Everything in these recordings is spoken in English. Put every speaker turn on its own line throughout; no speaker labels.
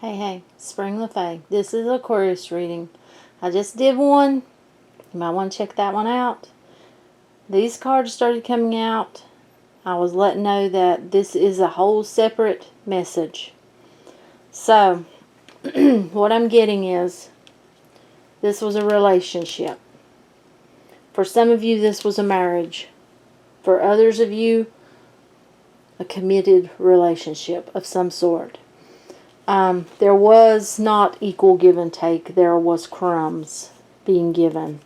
Hey, Spring LaFay. This is Aquarius reading. I just did one. You might want to check that one out. These cards started coming out. I was letting know that this is a whole separate message. So, what I'm getting is this was a relationship. For some of you, this was a marriage. For others of you, a committed relationship of some sort. There was not equal give and take. There was crumbs being given.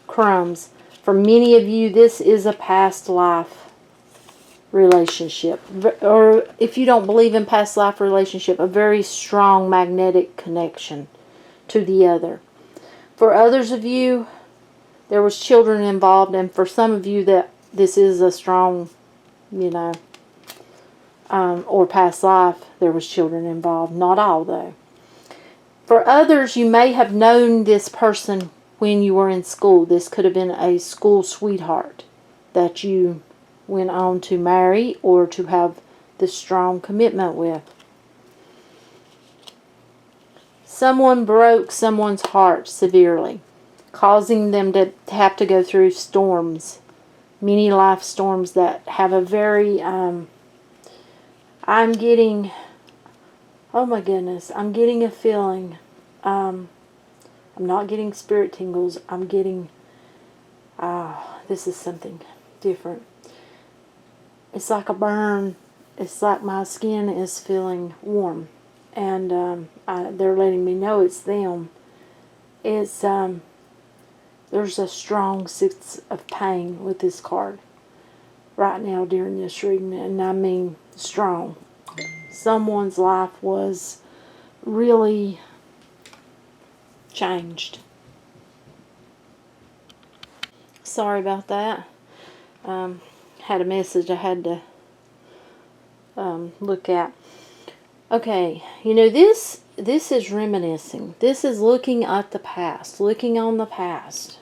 Crumbs. For many of you, this is a past life relationship. Or if you don't believe in past life relationship, a very strong magnetic connection to the other. For others of you, there was children involved. And for some of you, that this is a strong, or past life, there was children involved. Not all, though. For others, you may have known this person when you were in school. This could have been a school sweetheart that you went on to marry or to have this strong commitment with. Someone broke someone's heart severely, causing them to have to go through storms, many life storms that have a very... I'm getting, oh my goodness, I'm getting a feeling, I'm not getting spirit tingles, I'm getting, this is something different. It's like a burn, it's like my skin is feeling warm, and they're letting me know it's them. It's, there's a strong sense of pain with this card right now during this reading, and I mean strong. Someone's life was really changed. Sorry about that. Had a message I had to look at. Okay, this is reminiscing. This is looking at the past, looking on the past.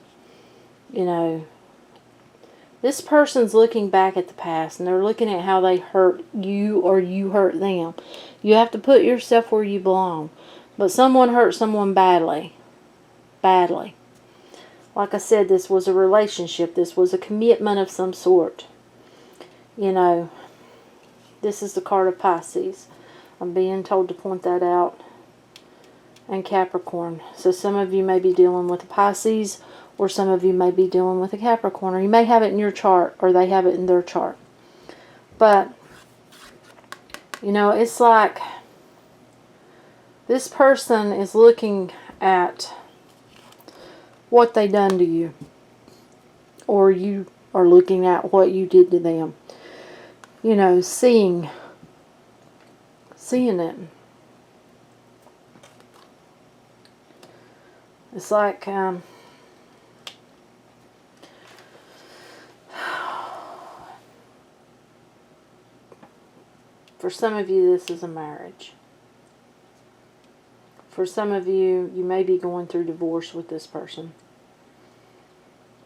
This person's looking back at the past, and they're looking at how they hurt you or you hurt them. You have to put yourself where you belong. But someone hurt someone badly. Badly. Like I said, this was a relationship. This was a commitment of some sort. This is the card of Pisces. I'm being told to point that out. And Capricorn. So some of you may be dealing with a Pisces, or some of you may be dealing with a Capricorn, or you may have it in your chart, or they have it in their chart. But, it's like this person is looking at what they done to you, or you are looking at what you did to them. Seeing it. It's like, for some of you, this is a marriage. For some of you, you may be going through divorce with this person.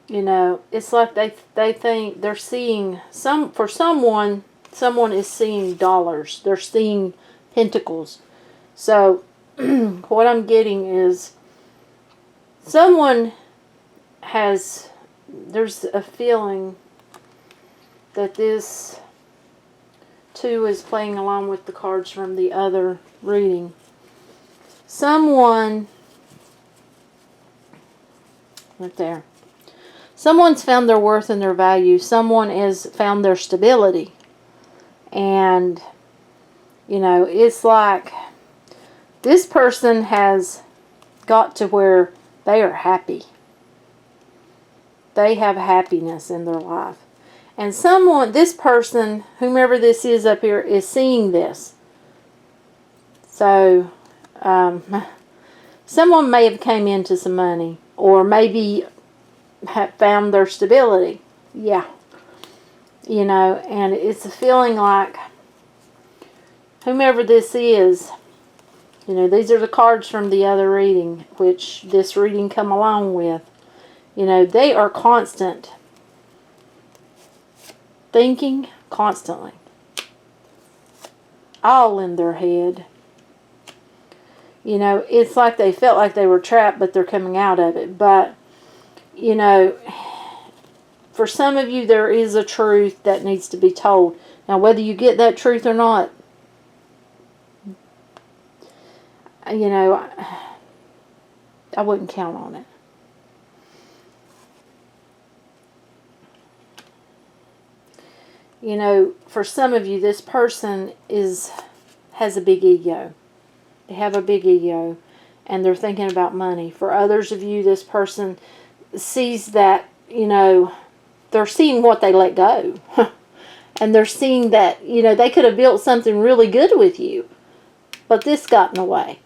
It's like they think they're seeing, for someone is seeing dollars. They're seeing pentacles. So, what I'm getting is, there's a feeling that this too is playing along with the cards from the other reading. Someone's found their worth and their value. Someone has found their stability. And, it's like this person has got to where they are happy. They have happiness in their life. And this person, whomever this is up here, is seeing this. So, someone may have came into some money, or maybe have found their stability. Yeah. And it's a feeling like whomever this is, these are the cards from the other reading, which this reading come along with. They are constant. Thinking constantly. All in their head. You know, it's like they felt like they were trapped, but they're coming out of it. But, you know, for some of you, there is a truth that needs to be told. Now, whether you get that truth or not, you know, I wouldn't count on it. You know, for some of you, this person has a big ego. They have a big ego, and they're thinking about money. For others of you, this person sees that, you know, they're seeing what they let go. And they're seeing that, you know, they could have built something really good with you, but this got in the way.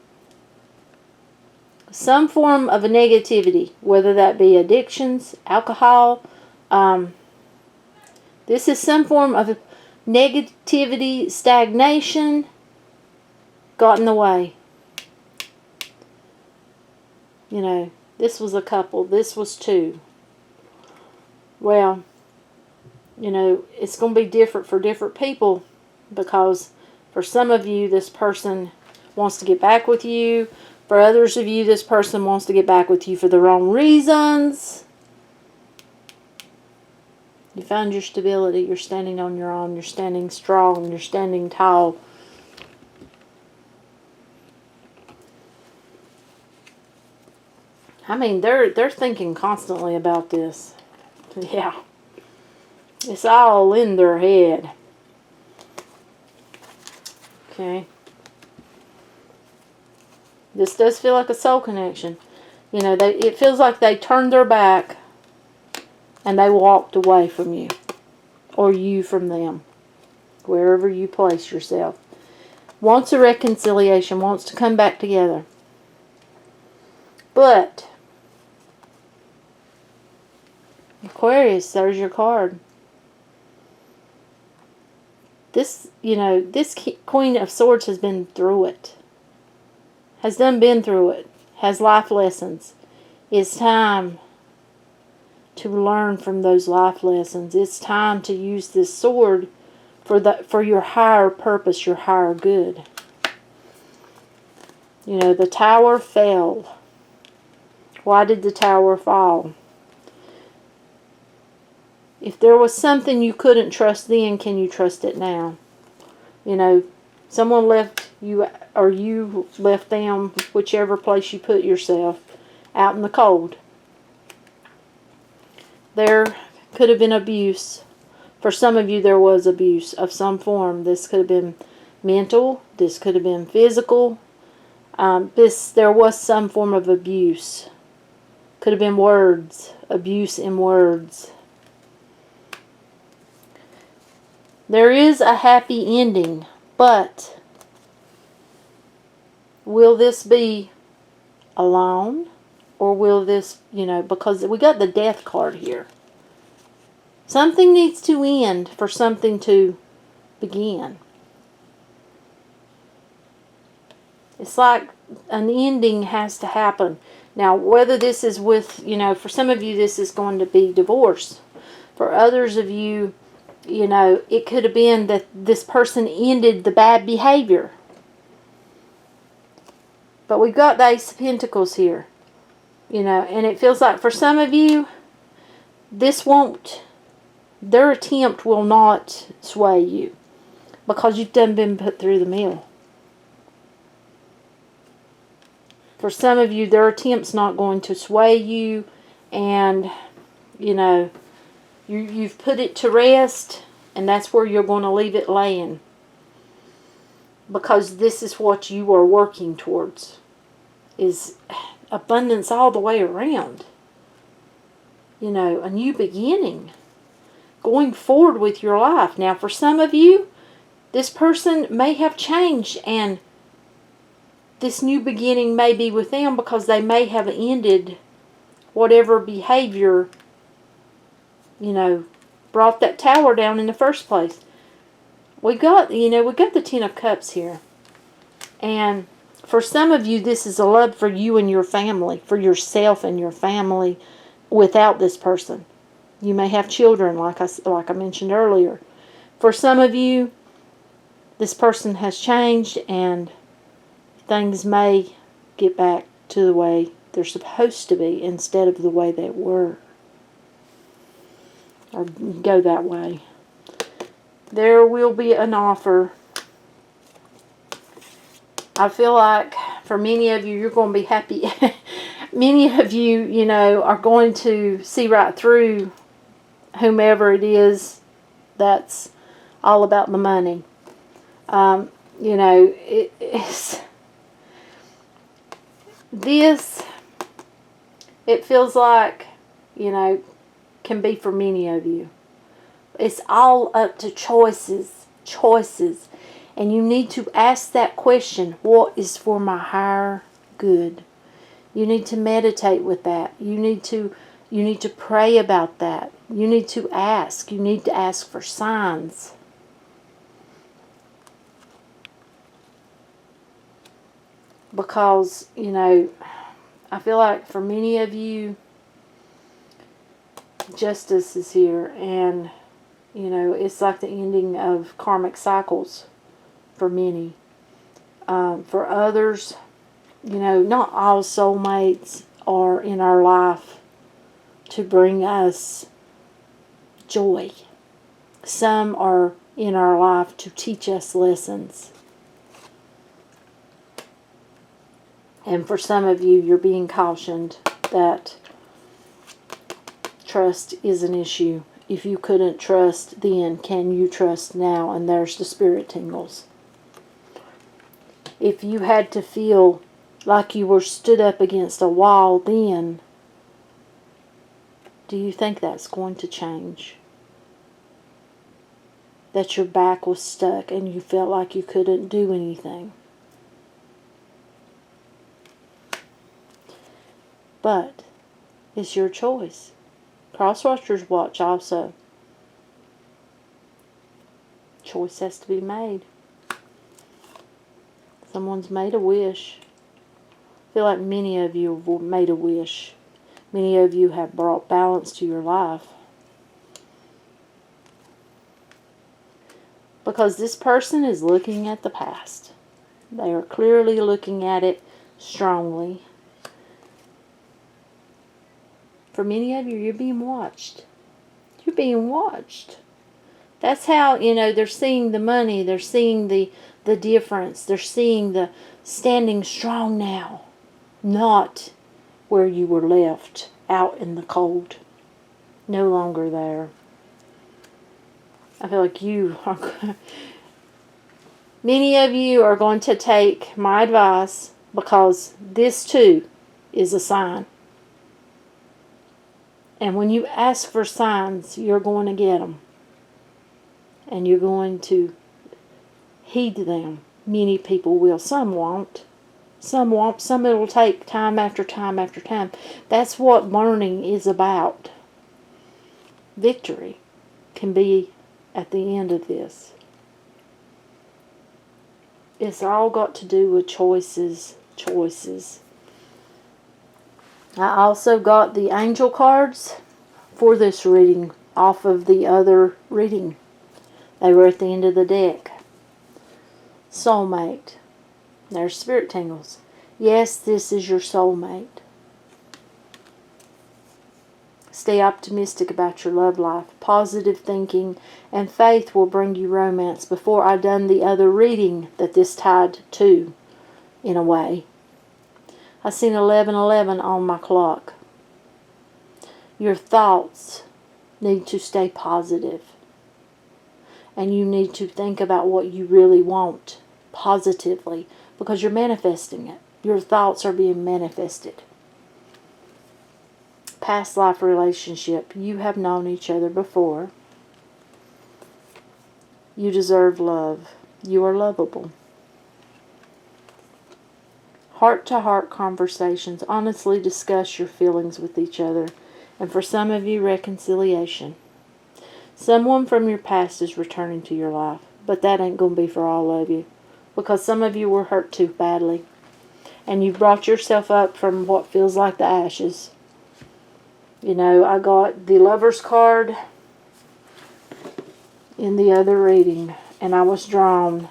Some form of a negativity, whether that be addictions, alcohol, this is some form of negativity, stagnation, got in the way. You know, this was a couple. This was two. Well, you know, it's going to be different for different people, because for some of you, this person wants to get back with you. For others of you, this person wants to get back with you for the wrong reasons. You found your stability. You're standing on your own. You're standing strong. You're standing tall. I mean, they're thinking constantly about this. Yeah. It's all in their head. Okay. This does feel like a soul connection. You know, it feels like they turned their back and they walked away from you, or you from them, wherever you place yourself. Wants a reconciliation, wants to come back together. But, Aquarius, there's your card. This, you know, this Queen of Swords has been through it. Has been through it. Has life lessons. It's time to learn from those life lessons. It's time to use this sword for your higher purpose, your higher good. You know, the tower fell. Why did the tower fall? If there was something you couldn't trust then, can you trust it now? You know, someone left you, or you left them, whichever place you put yourself, out in the cold. There could have been abuse. For some of you, there was abuse of some form. This could have been mental. This could have been physical. There was some form of abuse. Could have been words. Abuse in words. There is a happy ending, but will this be alone? Or will this, you know, because we got the Death card here. Something needs to end for something to begin. It's like an ending has to happen. Now, whether this is with, you know, for some of you, this is going to be divorce. For others of you, you know, it could have been that this person ended the bad behavior. But we've got the Ace of Pentacles here. You know, and it feels like for some of you, their attempt will not sway you, because you've done been put through the mill. For some of you, their attempt's not going to sway you, and, you know, you've put it to rest, and that's where you're going to leave it laying. Because this is what you are working towards, is abundance all the way around. You know, a new beginning. Going forward with your life. Now, for some of you, this person may have changed, and this new beginning may be with them because they may have ended whatever behavior, you know, brought that tower down in the first place. We got the Ten of Cups here. And for some of you, this is a love for you and your family, for yourself and your family without this person. You may have children, like I mentioned earlier. For some of you, this person has changed, and things may get back to the way they're supposed to be instead of the way they were. Or go that way. There will be an offer. I feel like for many of you, you're going to be happy. Many of you, you know, are going to see right through whomever it is that's all about the money. You know, it feels like, you know, can be for many of you. It's all up to choices. And you need to ask that question, what is for my higher good? You need to meditate with that. You need to pray about that. You need to ask. You need to ask for signs. Because, you know, I feel like for many of you, justice is here. And, you know, it's like the ending of karmic cycles for many. For others, you know, not all soulmates are in our life to bring us joy. Some are in our life to teach us lessons. And for some of you, you're being cautioned that trust is an issue. If you couldn't trust then, can you trust now? And there's the spirit tingles. If you had to feel like you were stood up against a wall then, do you think that's going to change? That your back was stuck and you felt like you couldn't do anything? But it's your choice. Crosswatchers watch also. Choice has to be made. Someone's made a wish. I feel like many of you have made a wish. Many of you have brought balance to your life. Because this person is looking at the past. They are clearly looking at it strongly. For many of you, you're being watched. You're being watched. That's how, you know, they're seeing the money. They're seeing the difference. They're seeing the standing strong now. Not where you were left out in the cold. No longer there. I feel like you are... Many of you are going to take my advice because this too is a sign. And when you ask for signs, you're going to get them. And you're going to heed them. Many people will. Some won't. Some won't. Some it'll take time after time after time. That's what learning is about. Victory can be at the end of this. It's all got to do with choices. Choices. I also got the angel cards for this reading off of the other reading. They were at the end of the deck. Soulmate. There's spirit tingles. Yes, this is your soulmate. Stay optimistic about your love life. Positive thinking and faith will bring you romance. Before I done the other reading that this tied to, in a way, I seen 11:11 on my clock. Your thoughts need to stay positive. And you need to think about what you really want positively because you're manifesting it. Your thoughts are being manifested. Past life relationship. You have known each other before. You deserve love. You are lovable. Heart-to-heart conversations. Honestly discuss your feelings with each other. And for some of you, reconciliation. Someone from your past is returning to your life. But that ain't going to be for all of you. Because some of you were hurt too badly. And you brought yourself up from what feels like the ashes. You know, I got the Lover's card in the other reading. And I was drawn.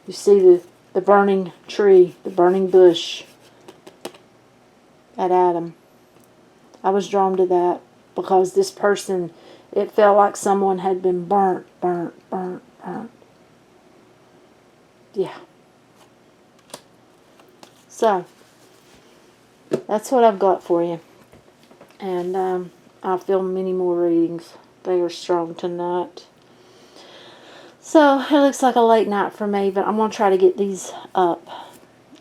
You see the burning tree, the burning bush. at Adam. I was drawn to that because this person, it felt like someone had been burnt. Yeah. So, that's what I've got for you. And I'll film many more readings. They are strong tonight. So, it looks like a late night for me, but I'm going to try to get these up.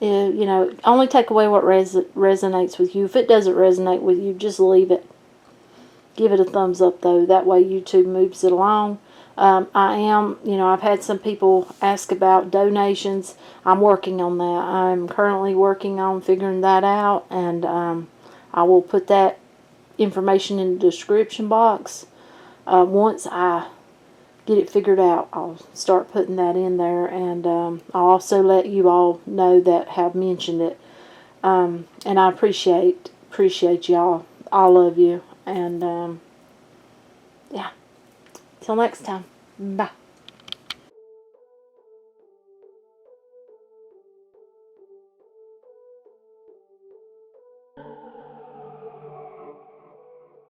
You know, only take away what resonates with you. If it doesn't resonate with you, just leave it. Give it a thumbs up, though. That way YouTube moves it along. I've had some people ask about donations. I'm working on that. I'm currently working on figuring that out, and I will put that information in the description box. Once I get it figured out, I'll start putting that in there, and I'll also let you all know that have mentioned it. And I appreciate y'all. I love you, and yeah. Till next time. Bye.